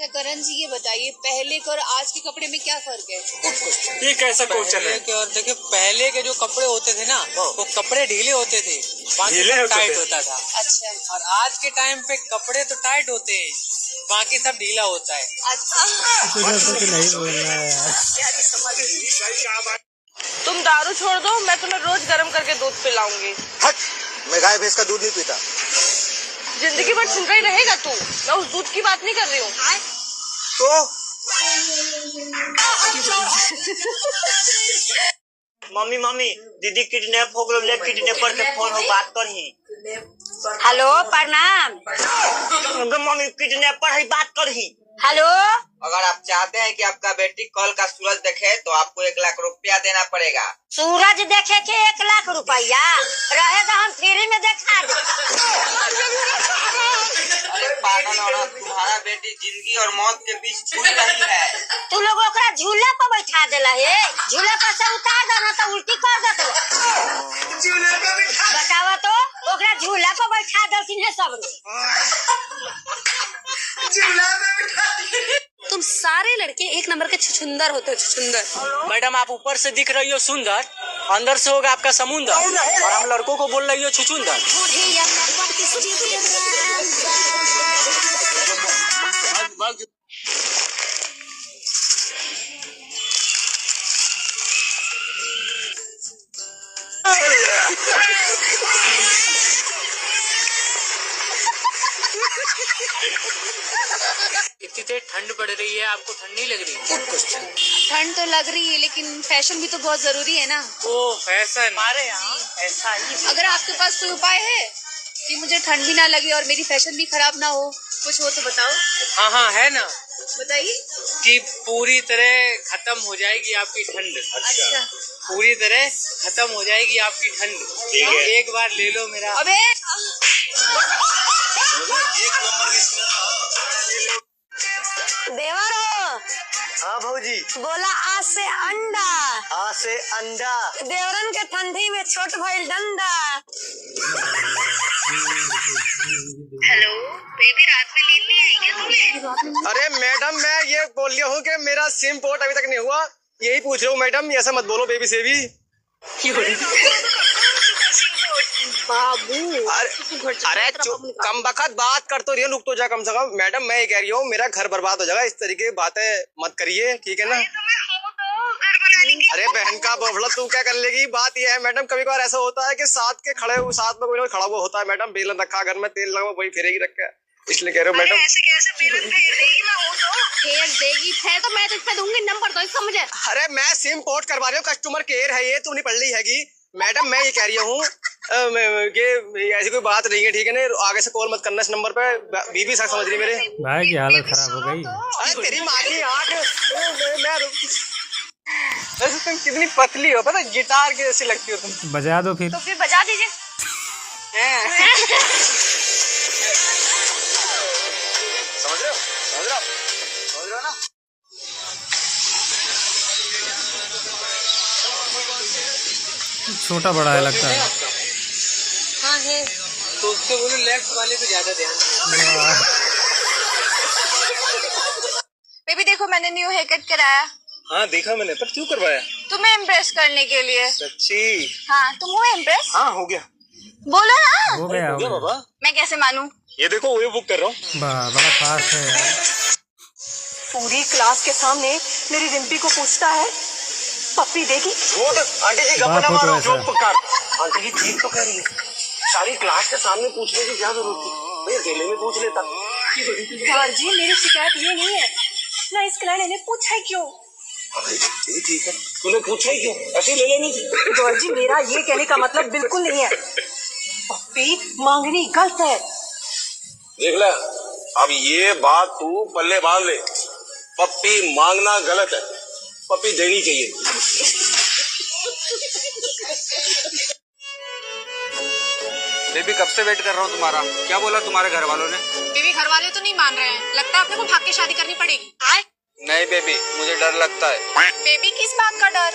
करण जी ये बताइए, पहले के और आज के कपड़े में क्या फर्क है? ये कैसा क्वेश्चन है? और देखिए, पहले के जो कपड़े होते थे ना, वो कपड़े ढीले होते थे, बाकी ढीले सब होते टाइट थे। होता था। अच्छा और आज के टाइम पे कपड़े तो टाइट होते हैं, बाकी सब ढीला होता है। अच्छा नहीं बोलना है यार। तुम दारू छोड़ दो, मैं तुम्हें रोज गर्म करके दूध पिलाऊंगी। हट, मैं गाय भैंस का दूध नहीं पीता। जिंदगी भर छिंका ही रहेगा तू। मैं उस दूध की बात नहीं कर रही हूँ। तो मम्मी दीदी किडनैप हो गए, किडनैपर के फोन हो बात करही। हेलो प्रणाम। मम्मी किडनैपर है बात करही। हेलो, अगर आप चाहते हैं कि आपका बेटी कल का सूरज देखे तो आपको 1 लाख रुपया देना पड़ेगा। सूरज देखे के 1 लाख रुपया रहेगा, हम फ्री में देखा दे। अरे पागल औरत, तुम्हारा बेटी जिंदगी और मौत के बीच छूट रही है। तू लोग ओकरा झूला पर बैठा देला है, झूला पर से उतार देना तो उल्टी कर देते। बतावा तो, ओकरा झूला पर बैठा देती है सब तुम सारे लड़के एक नंबर के छुछुंदर होते हो, छुछुंदर। मैडम, आप ऊपर से दिख रही हो सुंदर, अंदर से होगा आपका समुंदर, और हम लड़कों को बोल रही हो छुछुंदर। इतनी ठंड पड़ रही है, आपको ठंड नहीं लग रही? ठंड तो लग रही है, लेकिन फैशन भी तो बहुत जरूरी है ना। ओ फैशन, हमारे यहाँ ऐसा ही। अगर आपके पास कोई उपाय है कि मुझे ठंड भी ना लगे और मेरी फैशन भी खराब ना हो, कुछ हो तो बताओ। हाँ है ना, बताइए। कि पूरी तरह खत्म हो जाएगी आपकी ठंड। अच्छा, पूरी तरह खत्म हो जाएगी आपकी ठंड। एक बार ले लो मेरा। अबे देवरो, हाँ भौजी, बोला आज से अंडा। आज से अंडा। देवरन के ठंडी में छोट भइल डंडा। हेलो बेबी, रात में नींद नहीं आई क्या तुम्हें? अरे मैडम, मैं ये बोल रहा हूँ कि मेरा सिम पोर्ट अभी तक नहीं हुआ, यही पूछ रहा हूँ मैडम। ऐसा मत बोलो बेबी से भी। बाबू अरे कम बखत बात कर तो रही है, रुक तो जा कम से कम। मैडम मैं ये कह रही हूँ, मेरा घर बर्बाद हो जाएगा, इस तरीके की बातें मत करिए, ठीक है ना? अरे बहन का बोला, तू क्या कर लेगी? बात ये है मैडम, कभी कभार ऐसा होता है कि साथ में कोई ना खड़ा हुआ होता है मैडम। बेलन रखा घर में, तेल लगा, वही फेरेगी रख के, इसलिए कह रहे हो मैडम। ऐसे कैसे बेलन फेर देगी? मैं हूं तो फेर देगी, फेर तो मैं तुझ पे दूंगी। नंबर दो इसका मुझे। अरे मैं सिम पोर्ट करवा रही हूँ, कस्टमर केयर है ये, तू नहीं पढ़ ली हैगी मैडम। मैं ये कह रही हूँ कि ऐसी कोई बात नहीं है, ठीक है ना? आगे से कॉल मत करना इस नंबर पे। बीबी साहब समझ रही मेरे भाई की हालत खराब हो गई। अरे तेरी माँ की आँख। वैसे तुम कितनी पतली हो, पता है? गिटार की जैसी लगती हो तुम। बजा दो फिर। तो फिर बजा दीजिए। समझ रहे हो ना? छोटा बड़ा है लगता है। हाँ है। तो उसको बोलो लेफ्ट वाले पे ज्यादा ध्यान दो। बेबी देखो, मैंने न्यू हेयर कट कराया। हाँ देखा मैंने, पर क्यों करवाया? तुम्हें इम्प्रेस करने के लिए। सच्ची? हाँ, तुम हो इम्प्रेस? हाँ हो गया। बोलो ना। हो गया बाबा, मैं कैसे मानूं? ये देखो वही बुक कर रहा हूँ। बड़ा फास्ट है यार। पूरी क्लास के सामने मेरी रिम्पी को पूछता है, पप्पी देगी? आंटी जी बाप हो तो ऐसा। आंटी जी ठीक तो कह रही है, सारी क्लास के सामने पूछने की क्या जरूरत थी? भाई अकेले में पूछ लेता। सर जी, मेरी शिकायत ये नहीं है ना, इस क्लाइंट ने पूछा ही क्यों? ठीक है, तूने पूछा ही क्यों? ऐसे ले लेनी थी। सर जी, मेरा ये कहने का मतलब बिल्कुल नहीं है, पप्पी मांगनी गलत है। देख ले, अब ये बात तू पल्ले बांध ले। पप्पी मांगना गलत है, पप्पी देनी चाहिए। बेबी कब से वेट कर रहा हूँ तुम्हारा। क्या बोला तुम्हारे घर वालों ने? बेबी घर वाले तो नहीं मान रहे हैं, लगता है अपने को भाग के शादी करनी पड़ेगी। नहीं बेबी, मुझे डर लगता है। बेबी किस बात का डर?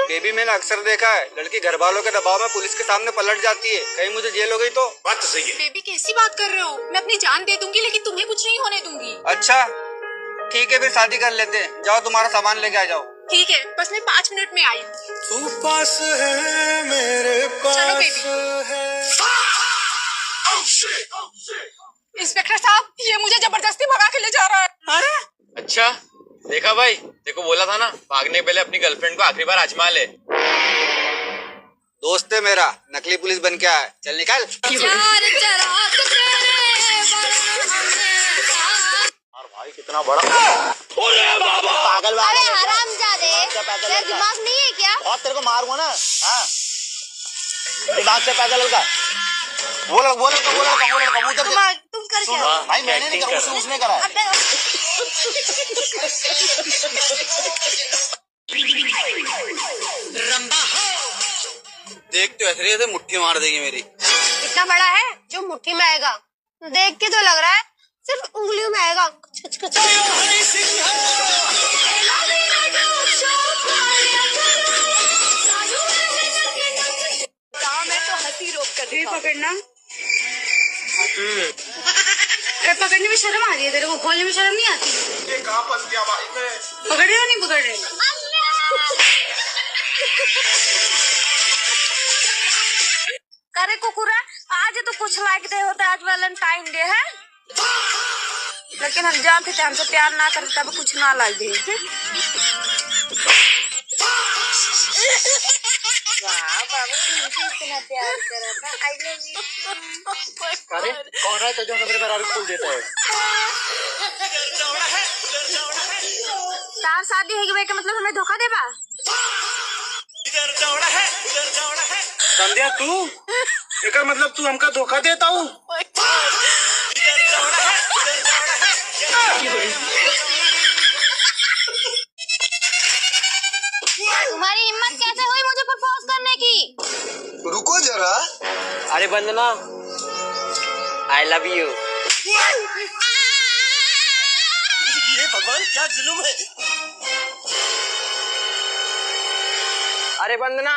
बेबी मैंने अक्सर देखा है, लड़की घर वालों के दबाव में पुलिस के सामने पलट जाती है। कहीं मुझे जेल हो गई तो? बात तो सही है। बेबी कैसी बात कर रहे हो? मैं अपनी जान दे दूंगी, लेकिन तुम्हें कुछ नहीं होने दूंगी। अच्छा, ठीक है फिर शादी कर लेते हैं। जाओ तुम्हारा सामान लेके आ जाओ। ठीक है, बस मैं 5 मिनट में आई। तू पास है मेरे पास चलो बेबी। है। इंस्पेक्टर साहब, ये मुझे जबरदस्ती भगा के ले जा रहा है। अरे अच्छा देखा भाई, देखो बोला था ना, भागने के पहले अपनी गर्लफ्रेंड को आखिरी बार आजमा ले। दोस्त है मेरा, नकली पुलिस बन के आया। चल निकल। भाई कितना बड़ा पागल अरे हरामजादे, तेरा दिमाग नहीं है क्या? और तेरे को मारूंगा ना। हाँ दिमाग से पैदल का वो कबूतर तुम कर क्या? भाई मैंने नहीं करा, उसने करा है। देख तो ऐसे रही मुट्ठी मार देगी मेरी। इतना बड़ा है जो मुट्ठी में आएगा? देख के तो लग रहा है सिर्फ उंगलियों में आएगा। मैं तो हंसी रोक कर दी। पकड़ना। अरे पकड़ने में शर्म आ रही है तेरे को, खोलने में शर्म नहीं आती? ये कहाँ फंस गया भाई मैं? पकड़ रहे हो नहीं पकड़ रहे? करे कुकुरा, आज तो कुछ लाइक दे होता, आज वैलेंटाइन डे है, लेकिन हम जानते थे हमसे प्यार ना करते तब कुछ ना लाइक दे। वाह बाबू, तुमसे इतना प्यार करा था। I love you. अरे कौन है तो जो मेरे पैर खोल देता है? तार शादी है कि भाई का मतलब हमें धोखा देबा? संध्या तू एक मतलब तू हमका धोखा देता हूँ। तुम्हारी हिम्मत कैसे हुई मुझे प्रपोज करने की? रुको जरा। अरे वंदना, आई लव यू। ये भगवान क्या जुलुम है। अरे वंदना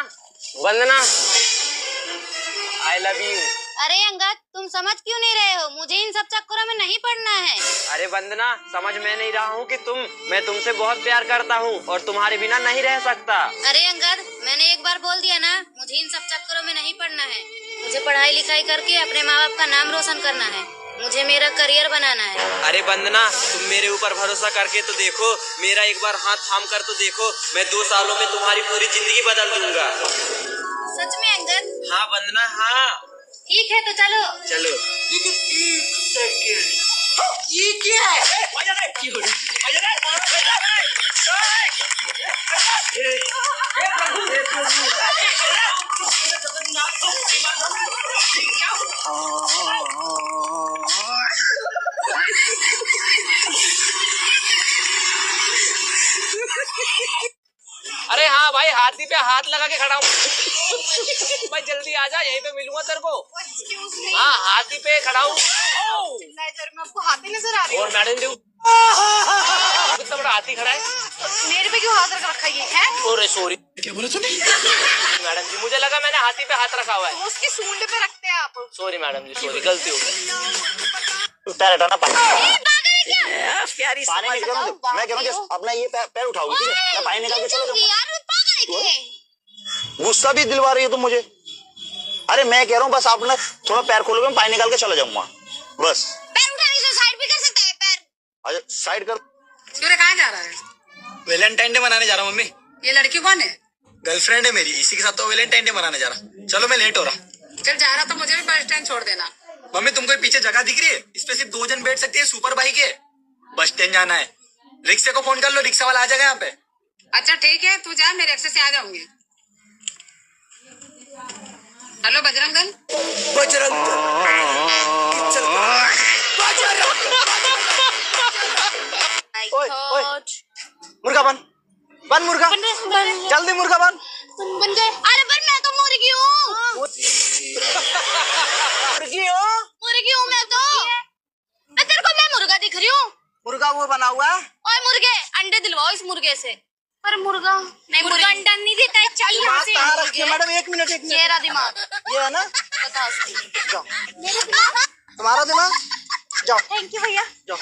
आई लव यू। अरे अंगद, तुम समझ क्यों नहीं रहे हो? मुझे इन सब चक्करों में नहीं पड़ना है। अरे वंदना, समझ में नहीं रहा हूँ कि मैं तुमसे बहुत प्यार करता हूँ और तुम्हारे बिना नहीं रह सकता। अरे अंगद, मैंने एक बार बोल दिया ना, मुझे इन सब चक्करों में नहीं पड़ना है। मुझे पढ़ाई लिखाई करके अपने माँ बाप का नाम रोशन करना है। मुझे मेरा करियर बनाना है। अरे वंदना, तुम मेरे ऊपर भरोसा करके तो देखो, मेरा एक बार हाथ थाम कर तो देखो, मैं 2 सालों में तुम्हारी पूरी जिंदगी बदल दूंगा। सच में अंगद? हाँ वंदना, हाँ। ठीक है तो चलो। चलो। ये क्या है? अरे हाँ भाई, हाथी पे हाथ लगा के खड़ा हूँ। भाई जल्दी आ जा, यहीं पे मिलूंगा तेरे को। हाँ हाथी पे खड़ा हूँ। आपको हाथी नजर आ रही है? और मैडम जी कितना बड़ा हाथी खड़ा है। मेरे पे क्यों हाथ रख रखा ये है? अरे सॉरी, क्या बोला तूने? मैडम जी मुझे लगा मैंने हाथी पे हाथ रखा हुआ है। तो उसकी सूंड पे रखते हैं आप। सॉरी मैडम जी, सॉरी, गलती हो गई। प्यारी पानी निकाल दो। मैं कह रहा हूँ अपना ये पैर उठाओ, ठीक है? मैं पानी निकाल के चला जाऊंगा। गुस्सा भी दिलवा रही है तुम मुझे। अरे मैं कह रहा हूँ बस आप ना थोड़ा पैर खोलोगे, मैं पानी निकाल के चला जाऊंगा बस। पैर उठाने से साइड भी कर सकता है पैर। अच्छा साइड कर। सूर्य कहाँ जा रहा है? वैलेंटाइन डे मनाने जा रहा हूँ मम्मी। ये लड़की कौन है? गर्लफ्रेंड है मेरी, इसी के साथ तो वैलेंटाइन डे मनाने जा रहा। चलो मैं लेट हो रहा। चल जा रहा तो मुझे भी बस स्टैंड छोड़ देना। मम्मी तुमको पीछे जगह दिख रही है? इस पे सिर्फ 2 जन बैठ सकते हैं, सुपर बाइक है। बस स्टैंड जाना है, रिक्शे को फोन कर लो, रिक्शा वाला आ जाएगा यहाँ पे। अच्छा ठीक है, तू जा, मेरे रिक्शे से आ जाऊंगी। हेलो बजरंग दल। मुर्गा बन मुर्गा, जल्दी मुर्गा बन गए। अरे पर मैं तो मुर्गी हूँ। मुर्गी हूँ मैं तो। तेरे को मैं मुर्गा दिख रही हूँ? मुर्गा वो बना हुआ है। ओए मुर्गे, अंडे दिलवाओ इस मुर्गे से। पर मुर्गा नहीं, मुर्गा अंडा नहीं देता है। चल यहाँ से। कहाँ रखी है मैडम? एक मिनट। ये रहा दिमाग। ये है ना? बता उसकी। जाओ, मेरा दिमाग। तुम्हारा दिमाग। जाओ, थैंक यू भैया। जाओ।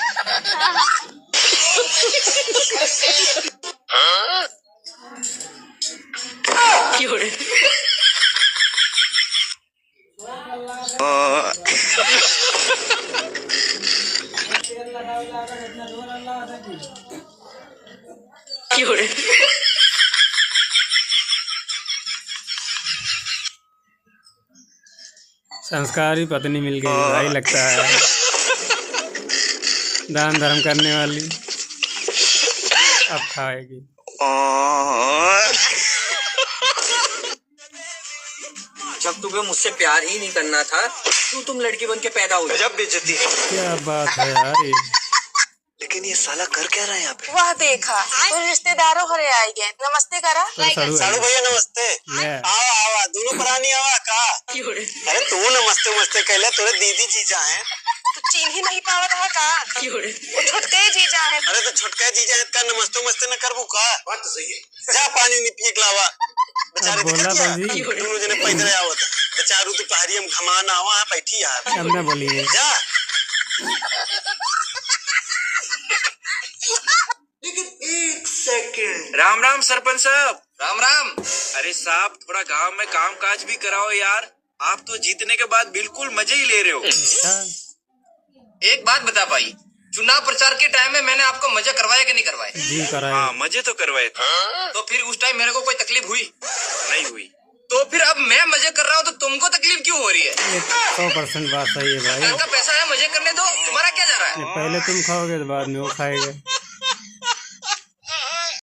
संस्कारी पत्नी मिल गई भाई, लगता है दान धर्म करने वाली अब खाएगी। जब तुम्हें मुझसे प्यार ही नहीं करना था तो तुम लड़की बन के पैदा हुई। गजब बेइज्जती है। क्या बात है यार ये। लेकिन ये साला कर क्या रहा है यहाँ पे? वह देखा तो रिश्तेदारों घरे आई गए, नमस्ते करा। साड़ू भैया नमस्ते। ले। आवा आवा दोनों प्राणी आवा का। अरे तू नमस्ते नमस्ते कहले, तोरे दीदी जीजा हैं। तो चीन ही नहीं पावत है का? वो छुटके जीजा है। अरे तो छोटका जीजा है का नमस्ते नमस्ते न करबू का? बात तो सही है। जा पानी नहीं पिए लावा। बेचारे बोला देखत बाजी। या दोनों जने पैदल आवत। बेचारू तो पहाड़ी हम घमान आवा है बैठी यार। अब ना बोलिए। जा। एक सेकंड। राम राम सरपंच साहब। राम राम। अरे साहब थोड़ा गांव में काम काज भी कराओ यार, आप तो जीतने के बाद बिल्कुल मजे ही ले रहे हो। एक बात बता भाई, चुनाव प्रचार के टाइम में मैंने आपको मजा करवाया कि नहीं करवाया? जी कराए। हाँ मजे तो करवाए थे। तो फिर उस टाइम मेरे को कोई तकलीफ हुई नहीं हुई? तो फिर अब मैं मजे कर रहा हूँ तो तुमको तकलीफ क्यों हो रही है? 100% बात सही है भाई। घर का पैसा है, मजे करने दो, तुम्हारा क्या जा रहा है? पहले तुम खाओगे तो बाद में वो खाएगा।